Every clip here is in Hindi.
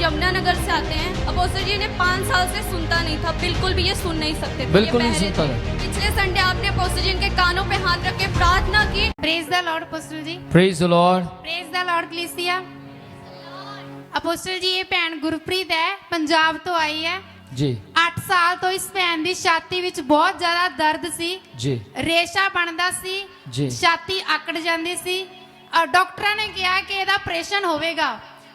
यमुनानगर से आते हैं। अपोस्टल जी ने 5 साल से सुनता नहीं था, बिल्कुल भी ये सुन नहीं सकते थे, बिल्कुल ये नहीं बहरे सुनता थे। पिछले संडे आपने अपोस्टल जी के कानों पे हाथ रख के प्रार्थना की। Praise the Lord apostle ji, praise the Lord. Praise the Lord कलीसिया। ਅਪੋਸਟਲ ਜੀ ਇਹ ਭੈਣ ਗੁਰਪ੍ਰੀਤ ਹੈ, ਪੰਜਾਬ ਤੋਂ ਆਈ ਹੈ जी 8 ਸਾਲ ਤੋਂ ਇਸ ਭੈਣ ਦੀ ਛਾਤੀ ਵਿੱਚ ਬਹੁਤ ਜ਼ਿਆਦਾ ਦਰਦ ਸੀ जी ਰੇਸ਼ਾ ਬਣਦਾ ਸੀ ਜੀ। ਛਾਤੀ ਆਕੜ ਜਾਂਦੀ ਸੀ ਔਰ ਡਾਕਟਰਾਂ ਨੇ ਕਿਹਾ ਕਿ ਇਹਦਾ ਆਪਰੇਸ਼ਨ ਹੋਵੇਗਾ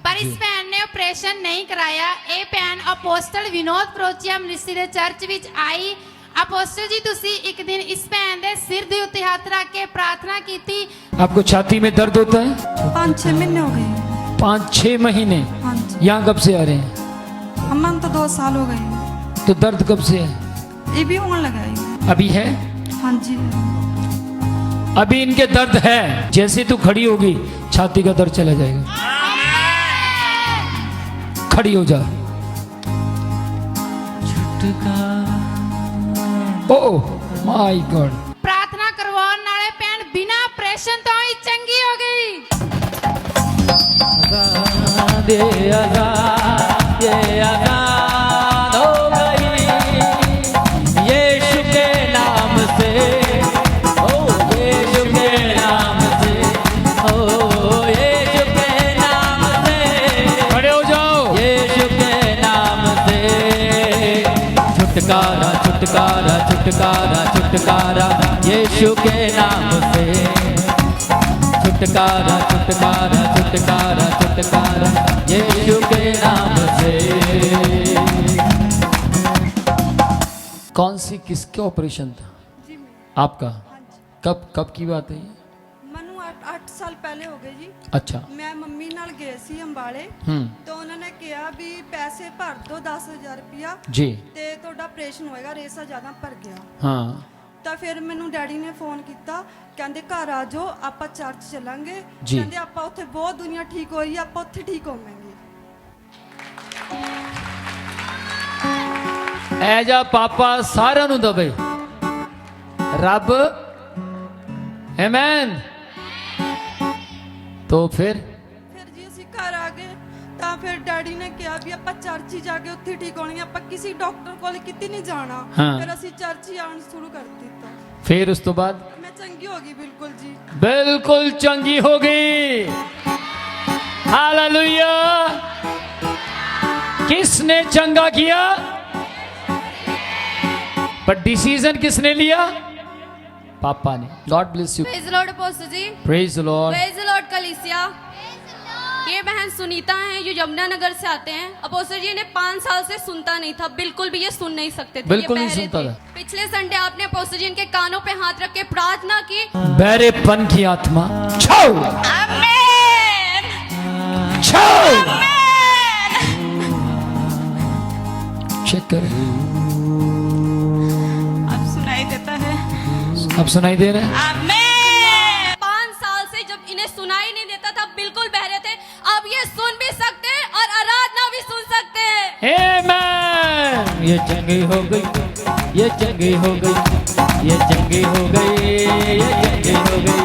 ਪਰ ਇਸ ਭੈਣ ਨੇ ਆਪਰੇਸ਼ਨ ਨਹੀਂ ਕਰਾਇਆ। ਇਹ ਭੈਣ ਅਪੋਸਟਲ ਵਿਨੋਦ ਪ੍ਰੋਚੀਆ ਮਿਨਿਸਟਰੀ ਦੇ ਚਰਚ ਵਿੱਚ ਆਈ। ਅਪੋਸਟਲ ਜੀ ਤੁਸੀਂ ਇੱਕ ਦਿਨ ਇਸ ਭੈਣ ਦੇ ਸਿਰ ਦੇ ਉੱਤੇ ਹੱਥ ਰੱਖ ਕੇ ਪ੍ਰਾर्थना ਕੀਤੀ। आपको छाती में दर्द होता है? 5-6 महीने हो गए। 5-6 महीने। हाँ जी। यहाँ कब से आ रहे हैं? अम्मा तो 2 साल हो गए। तो दर्द कब से है? ये भी होने लगा है। अभी है? हाँ जी। अभी इनके दर्द है, जैसे तू खड़ी होगी छाती का दर्द चला जाएगा। खड़ी हो जा। Oh my God. ਪ੍ਰਾਰਥਨਾ ਕਰਵਾਉਣ ਨਾਲੇ ਭੈਣ ਬਿਨਾਂ ਆਪਰੇਸ਼ਨ ਤੋਂ ਹੀ ਚੰਗੀ ਹੋ ਗਈ। आजाद ये आजाद हो गई यीशु के नाम से, ओ यीशु के नाम से, ओ यीशु के नाम से, खड़े हो जाओ। यीशु के नाम से छुटकारा छुटकारा छुटकारा छुटकारा यीशु के नाम से छुटकारा छुटकारा छुटकारा छुटकारा यीशु के नाम से। कौन सी किसका ऑपरेशन था? जी मैं। आपका? हाँ जी। कब की बात है ये? मनु 8 साल पहले हो गए जी। अच्छा। मैं मम्मी नाल गए सी अंबाले तो उन्होंने कहा भी पैसे भर दो 10,000 रुपया जी। ਤੇ ਤੁਹਾਡਾ ਆਪਰੇਸ਼ਨ ਹੋਏਗਾ, ਰੇਸਾ ਜ਼ਿਆਦਾ ਭਰ ਗਿਆ। हाँ ਤਾਂ ਫਿਰ ਮੈਨੂੰ ਡੈਡੀ ਨੇ ਫੋਨ ਕੀਤਾ, ਕਹਿੰਦੇ ਘਰ ਆ ਜਾਓ ਆਪਾਂ ਚਰਚ ਚੱਲਾਂਗੇ। ਜੀ। ਕਹਿੰਦੇ ਆਪਾਂ ਉੱਥੇ ਬਹੁਤ ਦੁਨੀਆ ਠੀਕ ਹੋ ਰਹੀ ਹੈ, ਆਪਾਂ ਉੱਥੇ ਠੀਕ ਹੋਵਾਂਗੇ। ਐਜਾ ਪਾਪਾ ਸਾਰਿਆਂ ਨੂੰ ਦਵੇ ਰੱਬ। ਆਮੇਨ। तो फिर ਫਿਰ ਜੀ ਅਸੀਂ ਘਰ ਆ ਗਏ ਤਾਂ ਫਿਰ ਡੈਡੀ ਨੇ ਕਿਹਾ ਵੀ ਆਪਾਂ ਚਰਚ ਹੀ ਜਾ ਕੇ ਉੱਥੇ ਠੀਕ ਹੋਣਗੇ, ਆਪਾਂ ਕਿਸੇ ਡਾਕਟਰ ਕੋਲ ਕਿਤੇ ਨਹੀਂ ਜਾਣਾ। ਹਾਂ। ਫਿਰ ਅਸੀਂ ਚਰਚ ਹੀ ਆਉਣ ਸ਼ੁਰੂ ਕਰ ਦਿੱਤਾ। फिर उस तो बाद ਮੈਂ ਚੰਗੀ ਹੋ ਗਈ ਬਿਲਕੁਲ ਜੀ। बिल्कुल चंगी हो गई। हालेलुया। किसने चंगा किया? पर डिसीजन किसने लिया? पापा ने। God bless you. Praise the Lord apostle ji, praise the Lord. Praise the Lord कलीसिया। ये बहन सुनीता हैं जो यमुनानगर से आते हैं। अपोस्टल जी ने 5 साल से सुनता नहीं था, बिल्कुल भी ये सुन नहीं सकते थे, बिल्कुल ये नहीं बहरे सुनता थे। था। पिछले संडे आपने अपोस्टल जी के कानों पे हाथ रख के प्रार्थना की। बहरेपन की आत्मा छाओ आमीन, छाओ। आमीन। चेक कर। अब सुनाई देता है। अब सुनाई दे रहे हैं? आमीन। 5 साल से जब इन्हें सुनाई नहीं देता था, बिल्कुल बहरे थे, अब ये सुन भी सकते हैं और आराधना भी सुन सकते हैं। आमेन। ये चंगी हो गई, ये चंगी हो गई, ये चंगी हो गई, ये चंगी हो गई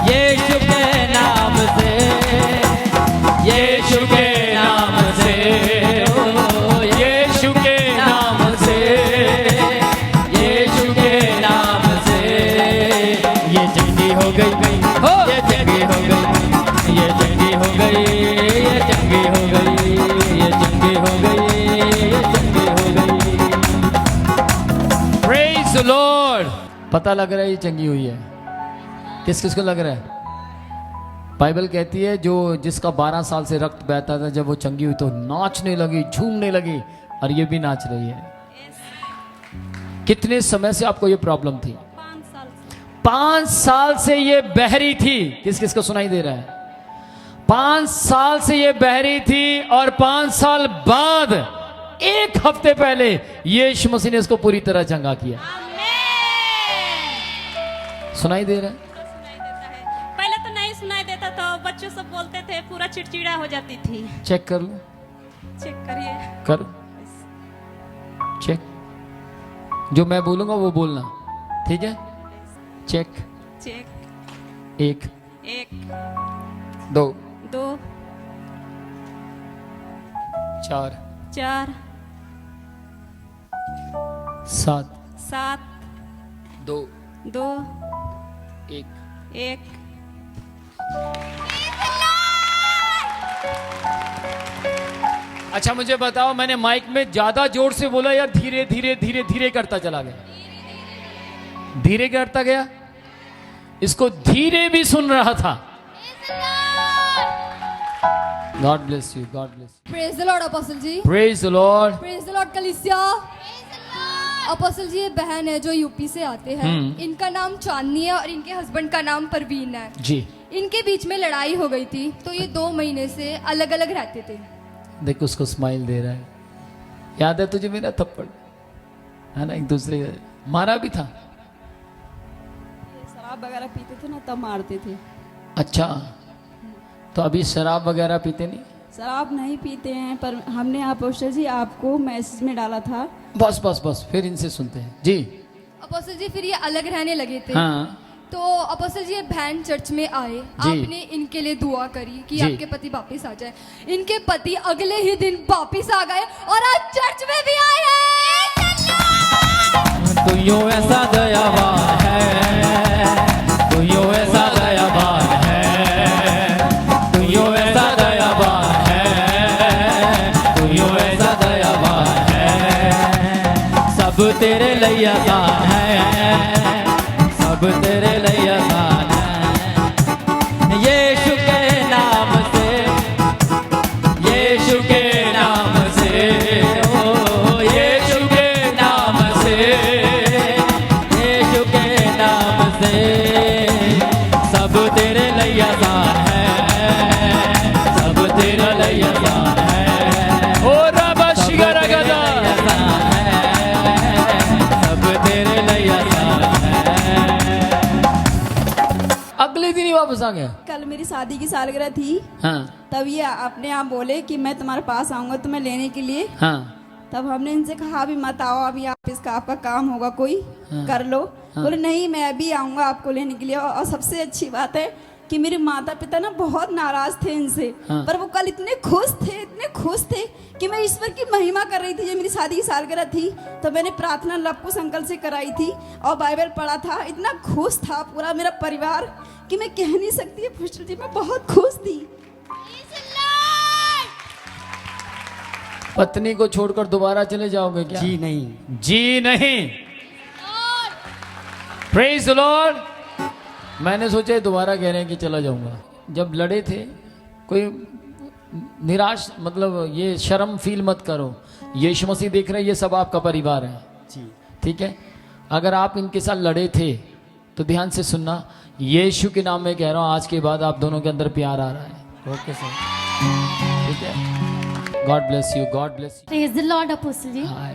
यीशु के नाम से, यीशु के नाम से, ओ यीशु के नाम से, यीशु के नाम से ये चंगी हो गई, हो ये चंगी हो गई, ये चंगी हो गई, ये चंगी हो गई, ये चंगी हो गई, ये चंगी हो गई। Praise the Lord. पता लग रहा है ये चंगी हुई है। किस किस को लग रहा है? बाइबल कहती है जो जिसका 12 साल से रक्त बहता था, जब वो चंगी हुई तो नाचने लगी, झूमने लगी, और ये भी नाच रही है। कितने समय से आपको ये प्रॉब्लम थी? 5 साल से। 5 साल से ये बहरी थी। किस किस को सुनाई दे रहा है? 5 साल से ये बहरी थी और 5 साल बाद 1 हफ्ते पहले यीशु मसीह ने इसको पूरी तरह चंगा किया। सुनाई दे रहा है? सुनाई देता है। पहले तो नहीं सुनाई देता था, बच्चों सब बोलते थे, पूरा चिड़चिड़ा हो जाती थी। चेक कर लो। चेक करिए। करो चेक। जो मैं बोलूंगा वो बोलना, ठीक है? चेक। चेक। 1 1 2 2 4 4 7 7 2 2 1 1। अच्छा मुझे बताओ, मैंने माइक में ज्यादा जोर से बोला या धीरे धीरे धीरे धीरे करता चला गया? धीरे करता गया। इसको धीरे भी सुन रहा था। God bless you, God bless you. Praise the Lord apostle ji. Praise the Lord. Praise the Lord कलीसिया। अपोस्टल जी, ये बहन है जो यूपी से आते हैं। इनका नाम चांदनी है और इनके हस्बैंड का नाम परवीन है जी। इनके बीच में लड़ाई हो गई थी, तो ये 2 महीने से अलग अलग रहते थे। देख उसको स्माइल दे रहा है। याद है तुझे मेरा थप्पड़, है ना? एक दूसरे मारा भी था। शराब वगैरह पीते थे ना, तब मारते थे। अच्छा, तो अभी शराब वगैरह पीते नहीं? शराब नहीं पीते हैं, पर हमने अपोस्टल जी आपको मैसेज में डाला था। बस बस बस, फिर इनसे सुनते हैं जी। अपोस्टल जी, फिर ये अलग रहने लगे थे। हाँ। तो अपोस्टल जी, ये बहन चर्च में आए, आपने इनके लिए दुआ करी कि जी। आपके पति वापस आ जाए। इनके पति अगले ही दिन वापस आ गए और आज चर्च में भी आए हैं। तू यूं ऐसा दयावान है, तू यूं ऐसा दयावान है, तू यूं ऐसा दयावान है, तू यूं ऐसा दयावान है। सब तेरे लिए आसान है, सब तेरे लिए आसान है। यीशु के नाम से, यीशु के नाम से, ओ यीशु के नाम से, यीशु के नाम से, सब तेरे लिए आसान है, सब तेरे लिए आसान है। ओ रबा शिगरा गदा, आसान है, सब तेरे लिए आसान है। अगले दिन ही वापस आ गया। कल मेरी शादी की सालगिरह थी, हाँ तब ये अपने आप बोले कि मैं तुम्हारे पास आऊंगा तुम्हें लेने के लिए। हाँ तब हमने इनसे कहा अभी मत आओ, अभी आप इसका आपका काम होगा कोई, कर लो। बोले नहीं, मैं अभी आऊंगा आपको लेने के लिए। और सबसे अच्छी बात है कि मेरे माता पिता ना बहुत नाराज थे इनसे, पर वो कल इतने खुश थे, इतने खुश थे कि मैं ईश्वर की महिमा कर रही थी। जब मेरी शादी की सालगिरह थी तो मैंने प्रार्थना लपकुश अंकल से कराई थी और बाइबल पढ़ा था। इतना खुश था पूरा मेरा परिवार कि मैं कह नहीं सकती। अपोस्टल जी, मैं बहुत खुश थी। पत्नी को छोड़कर दोबारा चले जाओगे क्या? जी नहीं। जी नहीं। Praise the Lord. मैंने सोचा दोबारा कह रहे हैं कि चला जाऊंगा। जब लड़े थे, कोई निराश, मतलब ये शर्म फील मत करो। यीशु मसीह देख रहे हैं, ये सब आपका परिवार है जी। ठीक है। अगर आप इनके साथ लड़े थे तो ध्यान से सुनना, यीशु के नाम में कह रहा हूं, आज के बाद आप दोनों के अंदर प्यार आ रहा है। ओके सर, ठीक है। God bless you, God bless you. Praise the Lord apostle ji. Hi,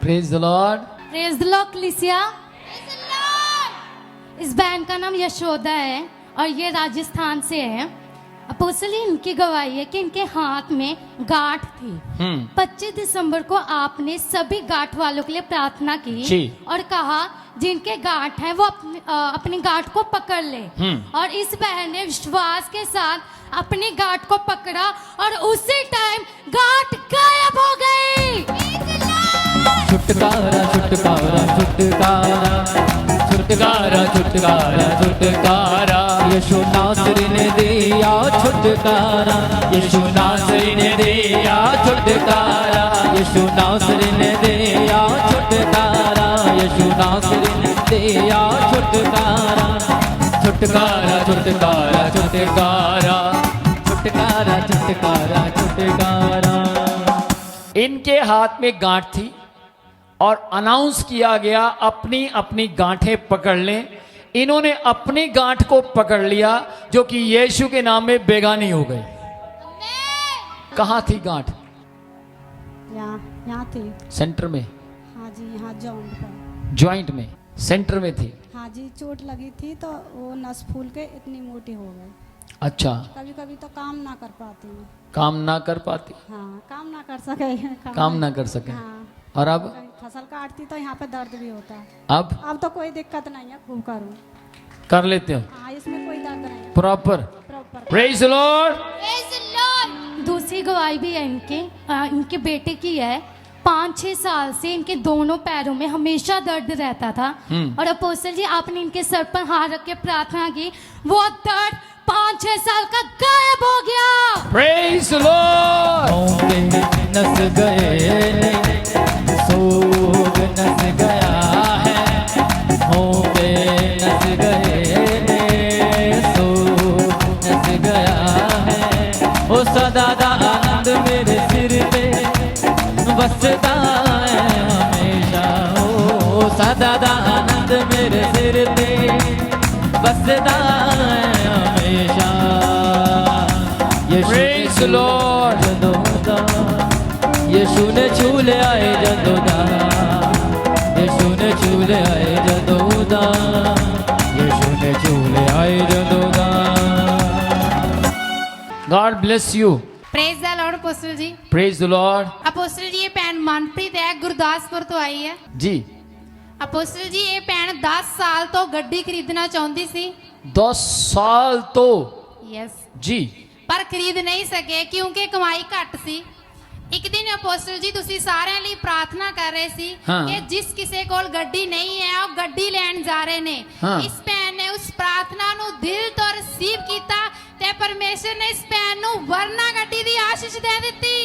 praise the Lord. Praise the Lord कलीसिया। इस बहन का नाम यशोदा है और ये राजस्थान से है। अपोस्टल जी, इनकी गवाही है कि इनके हाथ में गांठ थी। 25 दिसंबर को आपने सभी गांठ वालों के लिए प्रार्थना जी। की और कहा जिनके गांठ है वो अपनी गांठ को पकड़ ले। और इस बहन ने विश्वास के साथ अपनी गांठ को पकड़ा और उसी टाइम गांठ गायब हो गई। छुटकारा छुटकारा छुटकारा छुटकारा छुटकारा छुटकारा, यीशु नासरी ने दिया छुटकारा, यीशु नासरी ने दिया छुटकारा, यीशु नासरी ने दिया छुटकारा, यीशु नासरी ने दिया छुटकारा। छुटकारा छुटकारा छुटकारा छुटकारा छुटकारा छुटकारा। इनके हाथ में गांठ थी और अनाउंस किया गया अपनी अपनी गांठें पकड़ लें। इन्होंने अपनी गांठ को पकड़ लिया जो कि यीशु के नाम में बेगानी हो गई। कहाँ थी गांठ? यहाँ थी। सेंटर में? हाँ जी, यहाँ जॉइंट पर। जॉइंट में, सेंटर में थी। हाँ जी, चोट लगी थी तो वो नस फूल के इतनी मोटी हो गई। अच्छा, कभी कभी तो काम ना कर पाती हूँ। काम ना कर पाती? हाँ, काम ना कर सके। काम ना कर सके। हाँ। और अब? कहीं फसल काटती तो यहाँ पे दर्द भी होता है। अब तो कोई दिक्कत नहीं है, खूब करूँ। कर लेते हो हाँ, इसमें कोई दर्द नहीं है। Proper. Proper. Praise the Lord. दूसरी जी गवाही भी है इनके बेटे की है। 5-6 साल से इनके दोनों पैरों में हमेशा दर्द रहता था और अपोस्टल जी आपने इनके सर पर हाथ रख के प्रार्थना की, वो दर्द 5-6 साल का गायब हो गया। Praise the Lord. हों पे नस गए, सोग नस गया है, हों पे नस गए, सोग नस गया है। ओ सदा दा आनंद मेरे सिर पे बसदा है हमेशा, ओ सदा दा आनंद मेरे सिर पे बसदा है हमेशा। Praise the Lord. यीशु ने छूले आए जदोदा, यीशु ने छूले आए जदोदा, यीशु ने छूले आए जदोदा। God bless you. Praise the Lord apostle ji. Praise the Lord. Apostle ji ये भैन मनप्रीत है, गुरदासपुर तो आई है। जी, अपोस्टल जी ये भैन 10 साल तो गड्डी खरीदना चाहती सी। 10 साल तो यस, जी, पर खरीद नहीं सके क्योंकि कमाई घट सी। एक दिन अपोस्टल जी तुसी साਰਿਆਂ ਲਈ प्रार्थना कर रहे सी कि जिस किसी कोल गड्डी नहीं है ਉਹ ਗੱਡੀ ਲੈਣ ਜਾ ਰਹੇ ਨੇ। ਇਸ ਭੈਣ ਨੇ ਉਸ ਪ੍ਰਾਰਥਨਾ ਨੂੰ ਦਿਲ ਤੋਂ ਰਿਸੀਵ ਕੀਤਾ ਤੇ ਪਰਮੇਸ਼ਰ ਨੇ ਇਸ ਭੈਣ ਨੂੰ ਵਰਨਾ ਗੱਡੀ ਦੀ ਆਸ਼ੀਸ਼ ਦੇ ਦਿੱਤੀ।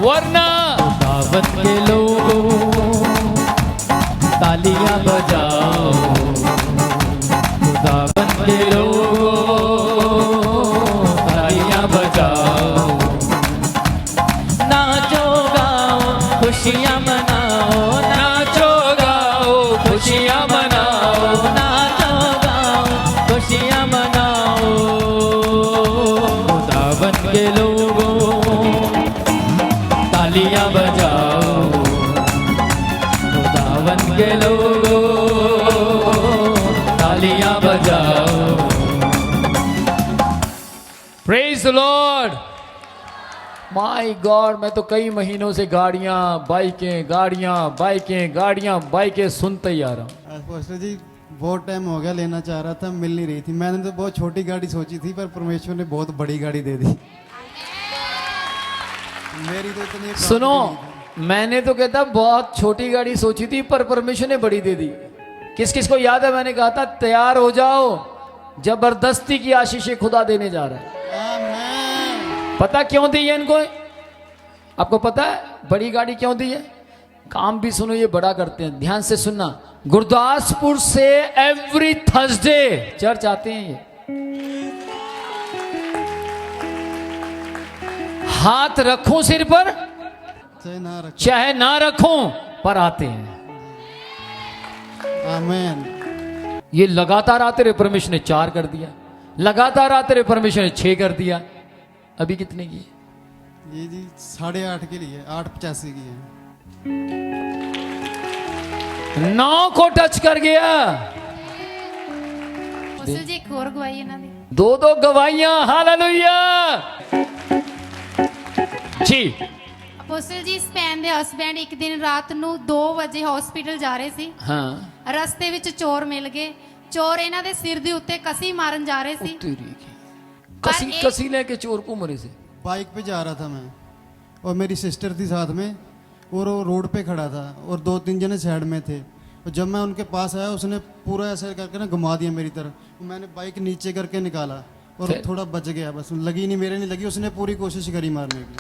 वरना दावत के लोगों तालियां बजाओ, दावत के लोगों तालियां बजाओ, नाचो गाओ खुशियां मनाओ, नाचो गाओ खुशियां मनाओ, नाचो गाओ खुशियां मनाओ। दावत के लोगों तालियां बजाओ, खुदावन के लोगों तालियां बजाओ। Praise the Lord. My God, मैं तो कई महीनों से गाड़ियां बाइकें सुनते ही आ रहा हूँ। पास्टर जी बहुत टाइम हो गया, लेना चाह रहा था, मिल नहीं रही थी। मैंने तो बहुत छोटी गाड़ी सोची थी, पर परमेश्वर ने बहुत बड़ी गाड़ी दे दी। मेरी तो इतनी सुनो, मैंने तो कहता बहुत छोटी गाड़ी सोची थी पर परमेश्वर ने बड़ी दे दी। किस किस को याद है मैंने कहा था तैयार हो जाओ, जबरदस्ती की आशीषें खुदा देने जा रहा है। पता क्यों दी है इनको? आपको पता है बड़ी गाड़ी क्यों दी है? काम भी सुनो, ये बड़ा करते हैं, ध्यान से सुनना। गुरदासपुर से एवरी थर्सडे चर्च आते हैं ये, हाथ रखूं सिर पर चाहे ना रखूं पर आते हैं। आमीन। ये लगातार आते रहे, परमेश्वर ने 4 कर दिया, लगातार आते रहे, परमेश्वर ने 6 कर दिया। अभी कितने की? ये जी 8.5 की लिए, 8.85 की है। 9 को टच कर गया। अपोस्टल जी एक और गवाही ਇਹਨਾਂ ਦੀ। 2 गवाहियां, हालेलुया जी। ਅਪੋਸਟਲ ਜੀ ਇਸ ਭੈਣ ਦੇ ਹਸਬੈਂਡ ਇੱਕ ਦਿਨ ਰਾਤ ਨੂੰ 2 ਵਜੇ ਹਸਪੀਟਲ ਜਾ ਰਹੇ ਸੀ। हाँ, ਰਸਤੇ ਵਿੱਚ ਚੋਰ ਮਿਲ ਗਏ। ਚੋਰ ਇਹਨਾਂ ਦੇ ਸਿਰ ਦੇ ਉੱਤੇ ਕਸੀ ਮਾਰਨ ਜਾ ਰਹੇ ਸੀ। कसी कसी लेके चोर को मरे से। बाइक पे जा रहा था मैं, और मेरी सिस्टर थी साथ में, और वो रोड पे खड़ा था और 2-3 जने साइड में थे। और जब मैं उनके पास आया, उसने पूरा ऐसे करके ना घुमा दिया मेरी तरफ। मैंने बाइक नीचे करके निकाला और थोड़ा बच गया, बस लगी नहीं, मेरे नहीं लगी। उसने पूरी कोशिश करी मारने की।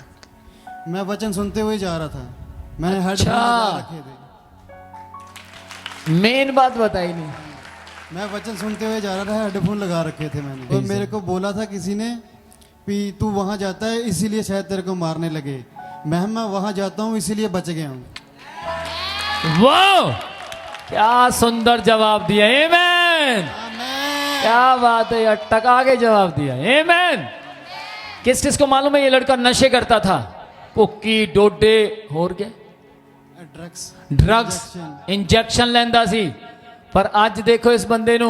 मैं वचन सुनते हुए जा रहा था, मैंने हेडफोन लगा रखे थे। मेन बात बताई नहीं। मैं वचन सुनते हुए जा रहा था, हेडफोन लगा रखे थे मैंने। और मेरे को बोला था किसी ने कि तू वहां जाता है इसीलिए शायद तेरे को मारने लगे। मैं वहां जाता हूं इसीलिए बच गया हूं। वाह, क्या सुंदर जवाब दिया। आमीन। क्या बात है यार, टका के जवाब दिया। आमीन। किस किस को मालूम है ये लड़का नशे करता था? कुक्की, डोडे और क्या? ड्रग्स इंजेक्शन लेंदा सी। पर आज देखो इस बंदे नु,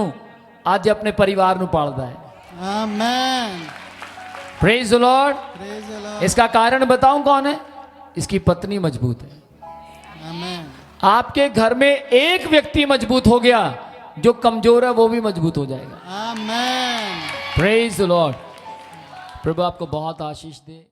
आज अपने परिवार नु पालदा है। आमीन। Praise the Lord. इसका कारण बताऊं कौन है? इसकी पत्नी मजबूत है। आमीन। आपके घर में एक व्यक्ति मजबूत हो गया, जो कमजोर है वो भी मजबूत हो जाएगा। आमीन। Praise the Lord. प्रभु आपको बहुत आशीष दे।